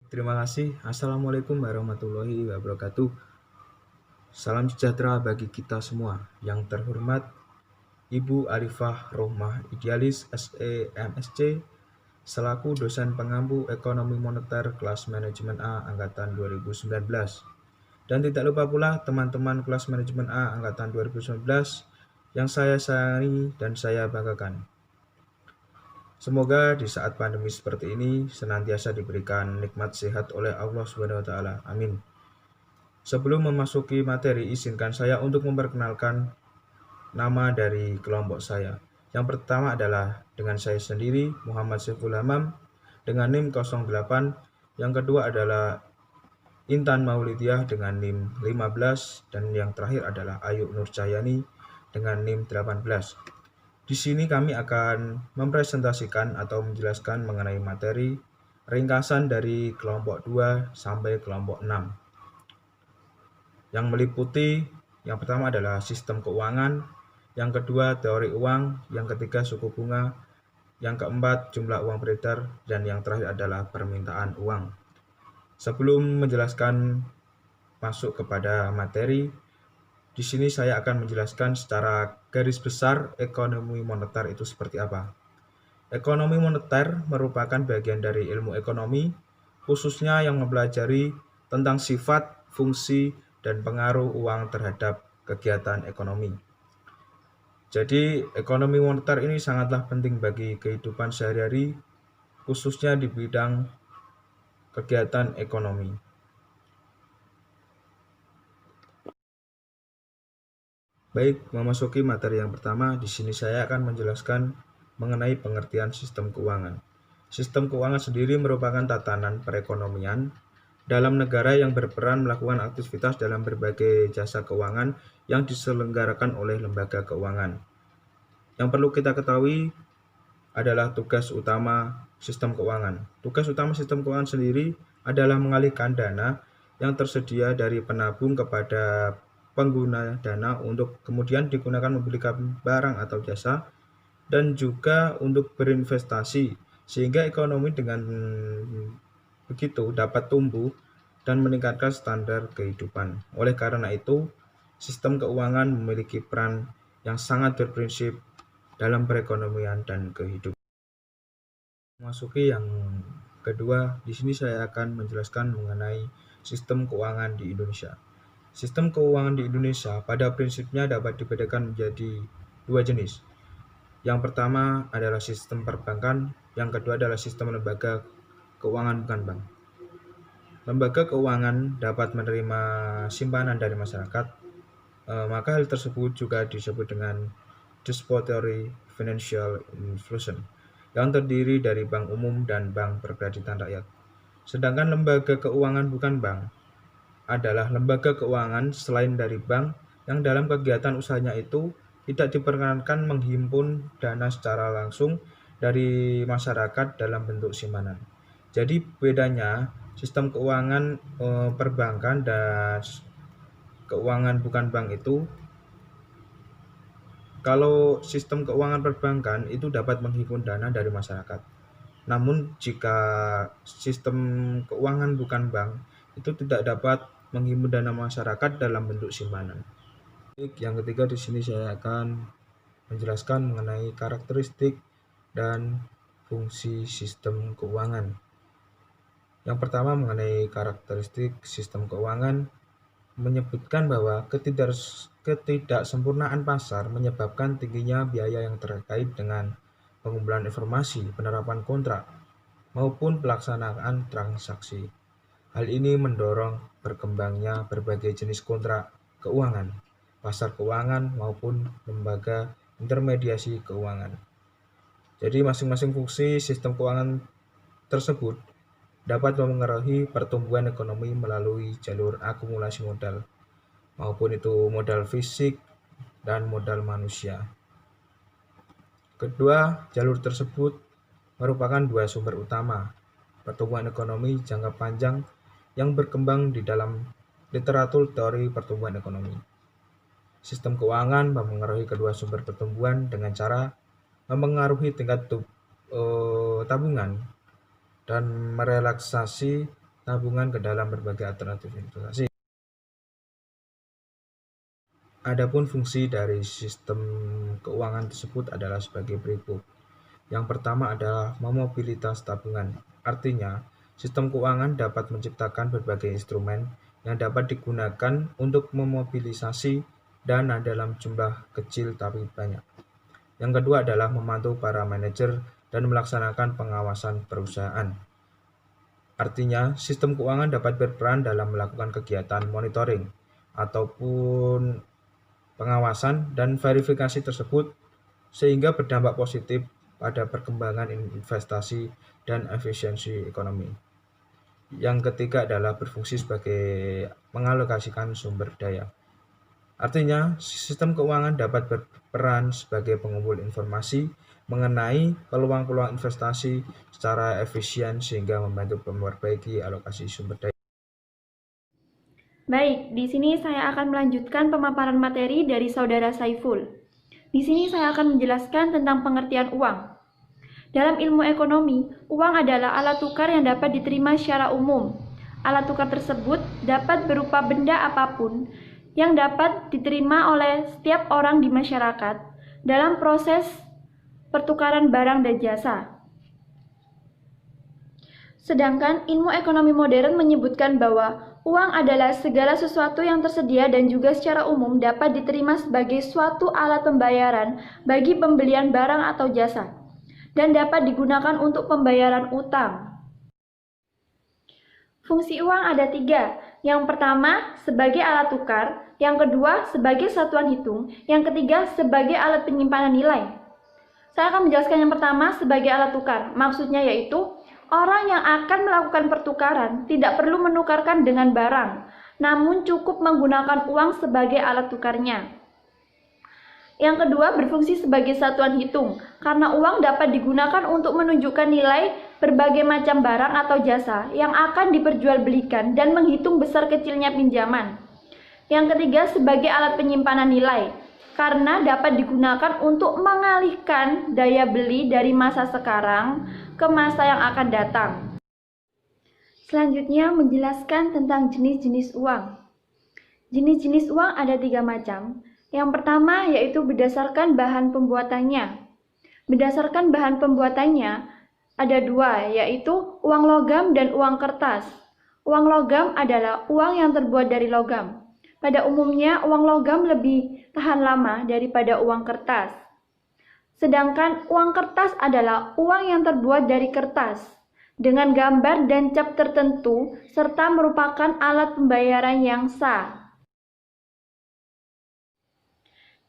Terima kasih. Assalamualaikum warahmatullahi wabarakatuh. Salam sejahtera bagi kita semua. Yang terhormat Ibu Arifah Rohmah Idealis SE MSc selaku dosen pengampu Ekonomi Moneter kelas Manajemen A angkatan 2019. Dan tidak lupa pula teman-teman kelas Manajemen A angkatan 2019 yang saya sayangi dan saya banggakan. Semoga di saat pandemi seperti ini senantiasa diberikan nikmat sehat oleh Allah SWT. Amin. Sebelum memasuki materi, izinkan saya untuk memperkenalkan nama dari kelompok saya. Yang pertama adalah dengan saya sendiri, Muhammad Saiful Hamam, dengan NIM 08. Yang kedua adalah Intan Maulidiah dengan NIM 15. Dan yang terakhir adalah Ayu Nurjayani dengan NIM 18. Di sini kami akan mempresentasikan atau menjelaskan mengenai materi ringkasan dari kelompok 2 sampai kelompok 6. Yang meliputi yang pertama adalah sistem keuangan, yang kedua teori uang, yang ketiga suku bunga, yang keempat jumlah uang beredar, dan yang terakhir adalah permintaan uang. Sebelum menjelaskan masuk kepada materi, di sini saya akan menjelaskan secara garis besar ekonomi moneter itu seperti apa. Ekonomi moneter merupakan bagian dari ilmu ekonomi, khususnya yang mempelajari tentang sifat, fungsi, dan pengaruh uang terhadap kegiatan ekonomi. Jadi, ekonomi moneter ini sangatlah penting bagi kehidupan sehari-hari, khususnya di bidang kegiatan ekonomi. Baik, memasuki materi yang pertama, di sini saya akan menjelaskan mengenai pengertian sistem keuangan. Sistem keuangan sendiri merupakan tatanan perekonomian dalam negara yang berperan melakukan aktivitas dalam berbagai jasa keuangan yang diselenggarakan oleh lembaga keuangan. Yang perlu kita ketahui adalah tugas utama sistem keuangan. Tugas utama sistem keuangan sendiri adalah mengalihkan dana yang tersedia dari penabung kepada pengguna dana untuk kemudian digunakan membeli barang atau jasa dan juga untuk berinvestasi sehingga ekonomi dengan begitu dapat tumbuh dan meningkatkan standar kehidupan. Oleh karena itu, sistem keuangan memiliki peran yang sangat berprinsip dalam perekonomian dan kehidupan. Memasuki yang kedua, di sini saya akan menjelaskan mengenai sistem keuangan di Indonesia. Sistem keuangan di Indonesia pada prinsipnya dapat dibedakan menjadi dua jenis. Yang pertama adalah sistem perbankan, yang kedua adalah sistem lembaga keuangan bukan bank. Lembaga keuangan dapat menerima simpanan dari masyarakat, maka hal tersebut juga disebut dengan depository financial institution yang terdiri dari bank umum dan bank berkreditan rakyat. Sedangkan lembaga keuangan bukan bank adalah lembaga keuangan selain dari bank yang dalam kegiatan usahanya itu tidak diperkenankan menghimpun dana secara langsung dari masyarakat dalam bentuk simpanan. Jadi bedanya sistem keuangan perbankan dan keuangan bukan bank itu, kalau sistem keuangan perbankan itu dapat menghimpun dana dari masyarakat. Namun jika sistem keuangan bukan bank itu tidak dapat menghimpun dana masyarakat dalam bentuk simpanan. Yang ketiga di sini saya akan menjelaskan mengenai karakteristik dan fungsi sistem keuangan. Yang pertama mengenai karakteristik sistem keuangan menyebutkan bahwa ketidaksempurnaan pasar menyebabkan tingginya biaya yang terkait dengan pengumpulan informasi, penerapan kontrak, maupun pelaksanaan transaksi. Hal ini mendorong berkembangnya berbagai jenis kontrak keuangan, pasar keuangan, maupun lembaga intermediasi keuangan. Jadi masing-masing fungsi sistem keuangan tersebut dapat memengaruhi pertumbuhan ekonomi melalui jalur akumulasi modal, maupun itu modal fisik dan modal manusia. Kedua, jalur tersebut merupakan dua sumber utama pertumbuhan ekonomi jangka panjang yang berkembang di dalam literatur teori pertumbuhan ekonomi. Sistem keuangan memengaruhi kedua sumber pertumbuhan dengan cara memengaruhi tingkat tabungan dan merelaksasi tabungan ke dalam berbagai alternatif investasi. Adapun fungsi dari sistem keuangan tersebut adalah sebagai berikut. Yang pertama adalah memobilitas tabungan. Artinya, sistem keuangan dapat menciptakan berbagai instrumen yang dapat digunakan untuk memobilisasi dana dalam jumlah kecil tapi banyak. Yang kedua adalah membantu para manajer dan melaksanakan pengawasan perusahaan. Artinya, sistem keuangan dapat berperan dalam melakukan kegiatan monitoring ataupun pengawasan dan verifikasi tersebut sehingga berdampak positif pada perkembangan investasi dan efisiensi ekonomi. Yang ketiga adalah berfungsi sebagai mengalokasikan sumber daya. Artinya, sistem keuangan dapat berperan sebagai pengumpul informasi mengenai peluang-peluang investasi secara efisien sehingga membantu memperbaiki alokasi sumber daya. Baik, di sini saya akan melanjutkan pemaparan materi dari Saudara Saiful. Di sini saya akan menjelaskan tentang pengertian uang. Dalam ilmu ekonomi, uang adalah alat tukar yang dapat diterima secara umum. Alat tukar tersebut dapat berupa benda apapun yang dapat diterima oleh setiap orang di masyarakat dalam proses pertukaran barang dan jasa. Sedangkan ilmu ekonomi modern menyebutkan bahwa uang adalah segala sesuatu yang tersedia dan juga secara umum dapat diterima sebagai suatu alat pembayaran bagi pembelian barang atau jasa, dan dapat digunakan untuk pembayaran utang. Fungsi uang ada 3. Yang pertama, sebagai alat tukar. Yang kedua, sebagai satuan hitung. Yang ketiga, sebagai alat penyimpanan nilai. Saya akan menjelaskan yang pertama sebagai alat tukar. Maksudnya yaitu, orang yang akan melakukan pertukaran tidak perlu menukarkan dengan barang, namun cukup menggunakan uang sebagai alat tukarnya. Yang kedua, berfungsi sebagai satuan hitung, karena uang dapat digunakan untuk menunjukkan nilai berbagai macam barang atau jasa yang akan diperjualbelikan dan menghitung besar kecilnya pinjaman. Yang ketiga, sebagai alat penyimpanan nilai, karena dapat digunakan untuk mengalihkan daya beli dari masa sekarang ke masa yang akan datang. Selanjutnya menjelaskan tentang jenis-jenis uang. Jenis-jenis uang ada 3 macam. Yang pertama yaitu berdasarkan bahan pembuatannya. Berdasarkan bahan pembuatannya ada 2, yaitu uang logam dan uang kertas. Uang logam adalah uang yang terbuat dari logam. Pada umumnya uang logam lebih tahan lama daripada uang kertas. Sedangkan uang kertas adalah uang yang terbuat dari kertas dengan gambar dan cap tertentu serta merupakan alat pembayaran yang sah.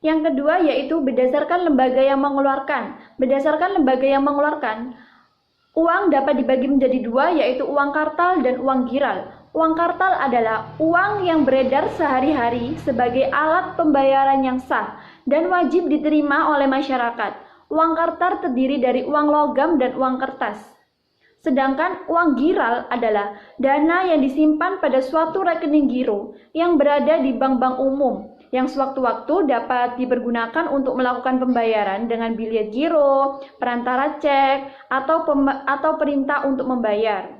Yang kedua yaitu berdasarkan lembaga yang mengeluarkan. Berdasarkan lembaga yang mengeluarkan, uang dapat dibagi menjadi 2, yaitu uang kartal dan uang giral. Uang kartal adalah uang yang beredar sehari-hari sebagai alat pembayaran yang sah dan wajib diterima oleh masyarakat. Uang kartal terdiri dari uang logam dan uang kertas. Sedangkan uang giral adalah dana yang disimpan pada suatu rekening giro yang berada di bank-bank umum, yang sewaktu-waktu dapat dipergunakan untuk melakukan pembayaran dengan biliet giro, perantara cek, atau perintah untuk membayar.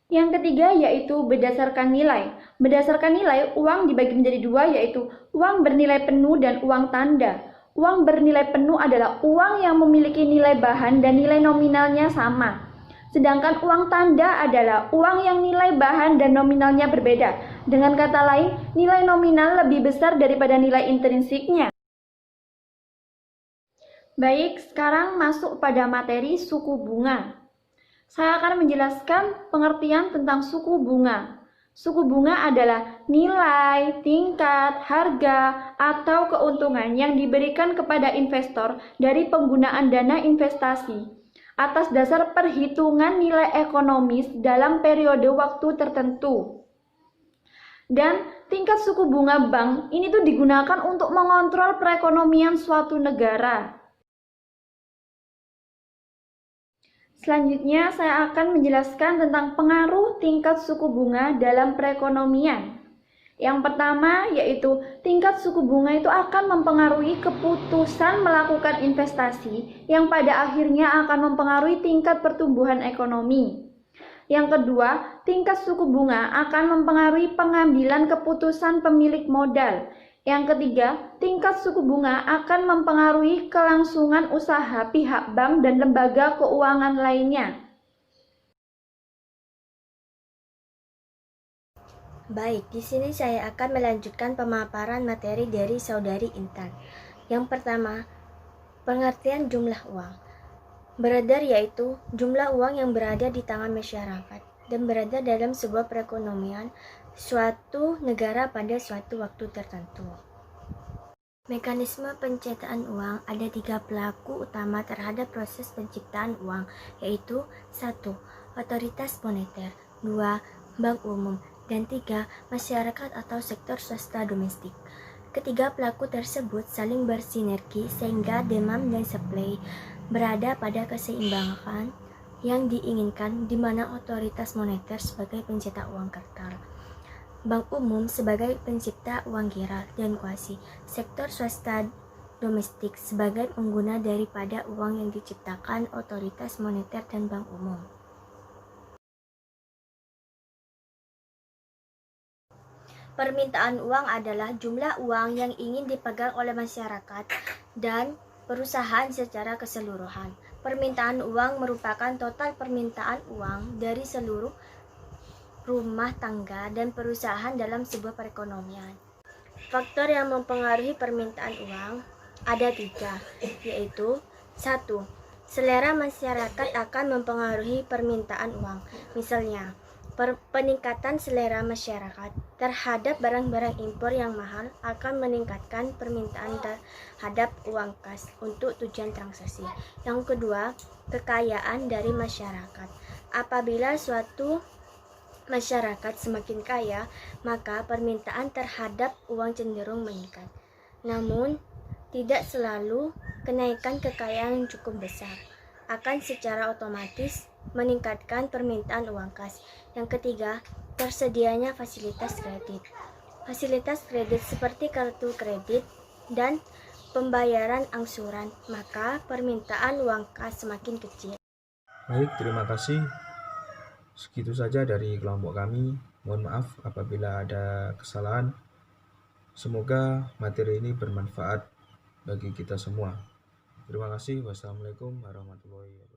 Yang ketiga yaitu berdasarkan nilai. Berdasarkan nilai, uang dibagi menjadi 2, yaitu uang bernilai penuh dan uang tanda. Uang bernilai penuh adalah uang yang memiliki nilai bahan dan nilai nominalnya sama. Sedangkan uang tanda adalah uang yang nilai bahan dan nominalnya berbeda. Dengan kata lain, nilai nominal lebih besar daripada nilai intrinsiknya. Baik, sekarang masuk pada materi suku bunga. Saya akan menjelaskan pengertian tentang suku bunga. Suku bunga adalah nilai, tingkat, harga, atau keuntungan yang diberikan kepada investor dari penggunaan dana investasi atas dasar perhitungan nilai ekonomis dalam periode waktu tertentu. Dan tingkat suku bunga bank ini tuh digunakan untuk mengontrol perekonomian suatu negara. Selanjutnya saya akan menjelaskan tentang pengaruh tingkat suku bunga dalam perekonomian. Yang pertama yaitu tingkat suku bunga itu akan mempengaruhi keputusan melakukan investasi yang pada akhirnya akan mempengaruhi tingkat pertumbuhan ekonomi. Yang kedua, tingkat suku bunga akan mempengaruhi pengambilan keputusan pemilik modal. Yang ketiga, tingkat suku bunga akan mempengaruhi kelangsungan usaha pihak bank dan lembaga keuangan lainnya. Baik, di sini saya akan melanjutkan pemaparan materi dari Saudari Intan. Yang pertama, pengertian jumlah uang. Beredar yaitu jumlah uang yang berada di tangan masyarakat dan berada dalam sebuah perekonomian suatu negara pada suatu waktu tertentu. Mekanisme penciptaan uang ada 3 pelaku utama terhadap proses penciptaan uang, yaitu 1. Otoritas moneter, 2. Bank umum, dan 3. Masyarakat atau sektor swasta domestik. Ketiga pelaku tersebut saling bersinergi sehingga demand dan supply berada pada keseimbangan yang diinginkan, di mana otoritas moneter sebagai pencetak uang kartal, bank umum sebagai pencipta uang giral dan kuasi, sektor swasta domestik sebagai pengguna daripada uang yang diciptakan otoritas moneter dan bank umum. Permintaan uang adalah jumlah uang yang ingin dipegang oleh masyarakat dan perusahaan secara keseluruhan. Permintaan uang merupakan total permintaan uang dari seluruh rumah tangga dan perusahaan dalam sebuah perekonomian. Faktor yang mempengaruhi permintaan uang ada 3, yaitu 1. Selera masyarakat akan mempengaruhi permintaan uang. Misalnya, peningkatan selera masyarakat terhadap barang-barang impor yang mahal akan meningkatkan permintaan terhadap uang kas untuk tujuan transaksi. Yang kedua, kekayaan dari masyarakat. Apabila suatu masyarakat semakin kaya, maka permintaan terhadap uang cenderung meningkat. Namun, tidak selalu kenaikan kekayaan yang cukup besar akan secara otomatis meningkatkan permintaan uang kas. Yang ketiga, tersedianya fasilitas kredit. Fasilitas kredit seperti kartu kredit dan pembayaran angsuran, maka permintaan uang kas semakin kecil. Baik, terima kasih. Segitu saja dari kelompok kami. Mohon maaf apabila ada kesalahan. Semoga materi ini bermanfaat bagi kita semua. Terima kasih. Wassalamualaikum warahmatullahi wabarakatuh.